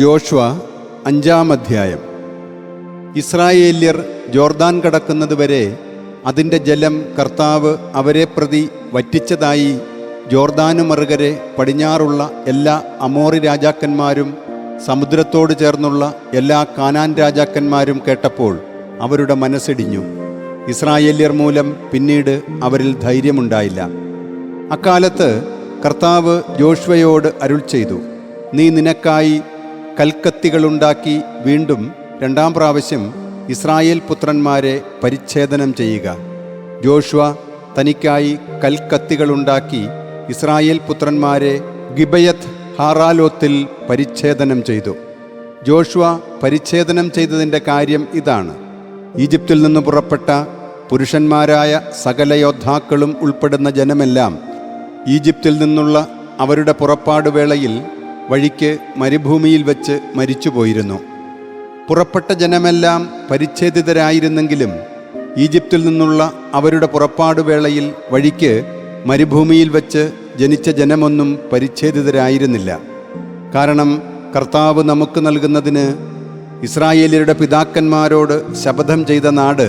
Joshua 5-ാം അധ്യായം. ഇസ്രായേല്യർ Jordan കടക്കുന്നതുവരെ അതിൻ്റെ ജലം കർത്താവ് അവരെ പ്രതി വറ്റിച്ചതായി ജോർദാനു മറുകരെ പടിഞ്ഞാറുള്ള എല്ലാ അമോറി രാജാക്കന്മാരും സമുദ്രത്തോട് ചേർന്നുള്ള എല്ലാ കാനാൻ രാജാക്കന്മാരും കേട്ടപ്പോൾ അവരുടെ മനസ്സിടിഞ്ഞു. ഇസ്രായേല്യർ മൂലം പിന്നീട് അവരിൽ ധൈര്യമുണ്ടായില്ല. അക്കാലത്ത് കർത്താവ് ജോഷുവയോട് അരുൾ ചെയ്തു, നീ നിനക്കായി കൽക്കത്തികളുണ്ടാക്കി വീണ്ടും 2-ാം പ്രാവശ്യം ഇസ്രായേൽ പുത്രന്മാരെ പരിച്ഛേദനം ചെയ്യുക. ജോഷുവ തനിക്കായി കൽക്കത്തികളുണ്ടാക്കി ഇസ്രായേൽ പുത്രന്മാരെ ഗിബയത്ത് ഹാറാലോത്തിൽ പരിച്ഛേദനം ചെയ്തു. ജോഷുവ പരിച്ഛേദനം ചെയ്തതിൻ്റെ കാര്യം ഇതാണ്: ഈജിപ്തിൽ നിന്ന് പുറപ്പെട്ട പുരുഷന്മാരായ സകല യോദ്ധാക്കളും ഉൾപ്പെടുന്ന ജനമെല്ലാം ഈജിപ്തിൽ നിന്നുള്ള അവരുടെ പുറപ്പാട് വേളയിൽ വഴിക്ക് മരുഭൂമിയിൽ വെച്ച് മരിച്ചുപോയിരുന്നു. പുറപ്പെട്ട ജനമെല്ലാം പരിച്ഛേദിതരായിരുന്നെങ്കിലും ഈജിപ്തിൽ നിന്നുള്ള അവരുടെ പുറപ്പാട് വേളയിൽ വഴിക്ക് മരുഭൂമിയിൽ വെച്ച് ജനിച്ച ജനമൊന്നും പരിച്ഛേദിതരായിരുന്നില്ല. കാരണം കർത്താവ് നമുക്ക് നൽകുന്നതിന് ഇസ്രായേല്യരുടെ പിതാക്കന്മാരോട് ശപഥം ചെയ്ത നാട്,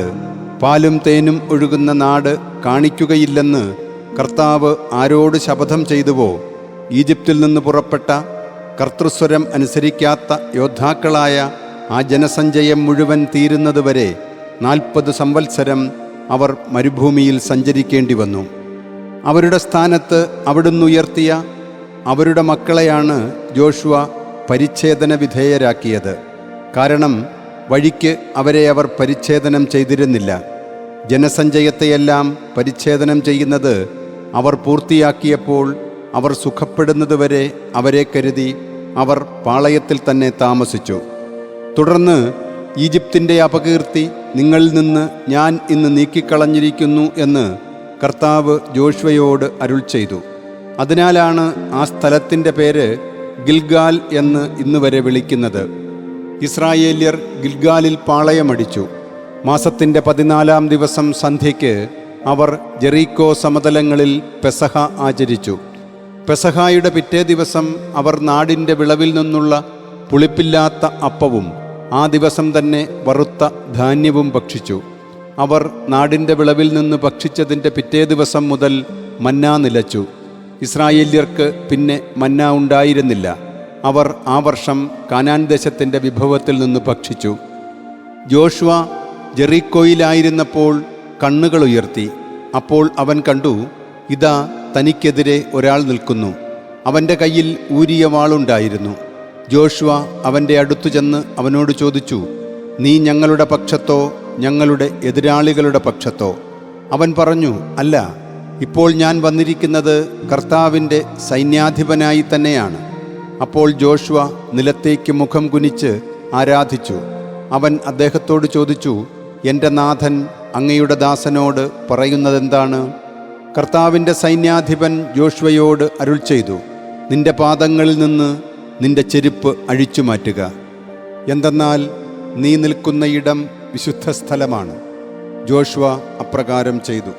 പാലും തേനും ഒഴുകുന്ന നാട് കാണിക്കുകയില്ലെന്ന് കർത്താവ് ആരോട് ശപഥം ചെയ്തുവോ, ഈജിപ്തിൽ നിന്ന് പുറപ്പെട്ട കർത്തൃസ്വരം അനുസരിക്കാത്ത യോദ്ധാക്കളായ ആ ജനസഞ്ചയം മുഴുവൻ തീരുന്നതുവരെ 40 സംവത്സരം അവർ മരുഭൂമിയിൽ സഞ്ചരിക്കേണ്ടി വന്നു. അവരുടെ സ്ഥാനത്ത് അവിടുന്ന് ഉയർത്തിയ അവരുടെ മക്കളെയാണ് ജോഷുവ പരിച്ഛേദന വിധേയരാക്കിയത്. കാരണം വഴിക്ക് അവരെ അവർ പരിച്ഛേദനം ചെയ്തിരുന്നില്ല. ജനസഞ്ചയത്തെയെല്ലാം പരിച്ഛേദനം ചെയ്യുന്നത് അവർ പൂർത്തിയാക്കിയപ്പോൾ അവർ സുഖപ്പെടുന്നതുവരെ അവരെ കരുതി അവർ പാളയത്തിൽ തന്നെ താമസിച്ചു. തുടർന്ന് ഈജിപ്തിൻ്റെ അപകീർത്തി നിങ്ങളിൽ നിന്ന് ഞാൻ ഇന്ന് നീക്കിക്കളഞ്ഞിരിക്കുന്നു എന്ന് കർത്താവ് ജോഷുവയോട് അരുൾ ചെയ്തു. അതിനാലാണ് ആ സ്ഥലത്തിൻ്റെ പേര് ഗിൽഗാൽ എന്ന് ഇന്നുവരെ വിളിക്കുന്നത്. ഇസ്രായേല്യർ ഗിൽഗാലിൽ പാളയമടിച്ചു. മാസത്തിൻ്റെ 14-ാം ദിവസം സന്ധ്യയ്ക്ക് അവർ ജെറീക്കോ സമതലങ്ങളിൽ പെസഹ ആചരിച്ചു. പെസഹായുടെ പിറ്റേ ദിവസം അവർ നാടിൻ്റെ വിളവിൽ നിന്നുള്ള പുളിപ്പില്ലാത്ത അപ്പവും ആ ദിവസം തന്നെ വറുത്ത ധാന്യവും ഭക്ഷിച്ചു. അവർ നാടിൻ്റെ വിളവിൽ നിന്ന് ഭക്ഷിച്ചതിൻ്റെ പിറ്റേ ദിവസം മുതൽ മന്ന നിലച്ചു. ഇസ്രായേല്യർക്ക് പിന്നെ മന്ന ഉണ്ടായിരുന്നില്ല. അവർ ആ വർഷം കാനാൻ ദേശത്തിൻ്റെ വിഭവത്തിൽ നിന്ന് ഭക്ഷിച്ചു. ജോഷുവ ജെറീക്കോയിലായിരുന്നപ്പോൾ കണ്ണുകൾ ഉയർത്തി. അപ്പോൾ അവൻ കണ്ടു, ഇതാ തനിക്കെതിരെ ഒരാൾ നിൽക്കുന്നു. അവൻ്റെ കയ്യിൽ ഊരിയ വാളുണ്ടായിരുന്നു. ജോഷുവ അവൻ്റെ അടുത്തു ചെന്ന് അവനോട് ചോദിച്ചു, നീ ഞങ്ങളുടെ പക്ഷത്തോ ഞങ്ങളുടെ എതിരാളികളുടെ പക്ഷത്തോ? അവൻ പറഞ്ഞു, അല്ല, ഇപ്പോൾ ഞാൻ വന്നിരിക്കുന്നത് കർത്താവിൻ്റെ സൈന്യാധിപനായി തന്നെയാണ്. അപ്പോൾ ജോഷുവ നിലത്തേക്ക് മുഖം കുനിച്ച് ആരാധിച്ചു. അവൻ അദ്ദേഹത്തോട് ചോദിച്ചു, എൻ്റെ നാഥൻ അങ്ങയുടെ ദാസനോട് പറയുന്നതെന്താണ്? കർത്താവിൻ്റെ സൈന്യാധിപൻ ജോഷുവയോട് അരുൾ ചെയ്തു, നിന്റെ പാദങ്ങളിൽ നിന്ന് നിന്റെ ചെരുപ്പ് അഴിച്ചു മാറ്റുക. എന്തെന്നാൽ നീ നിൽക്കുന്ന ഇടം വിശുദ്ധ സ്ഥലമാണ്. ജോഷുവ അപ്രകാരം ചെയ്തു.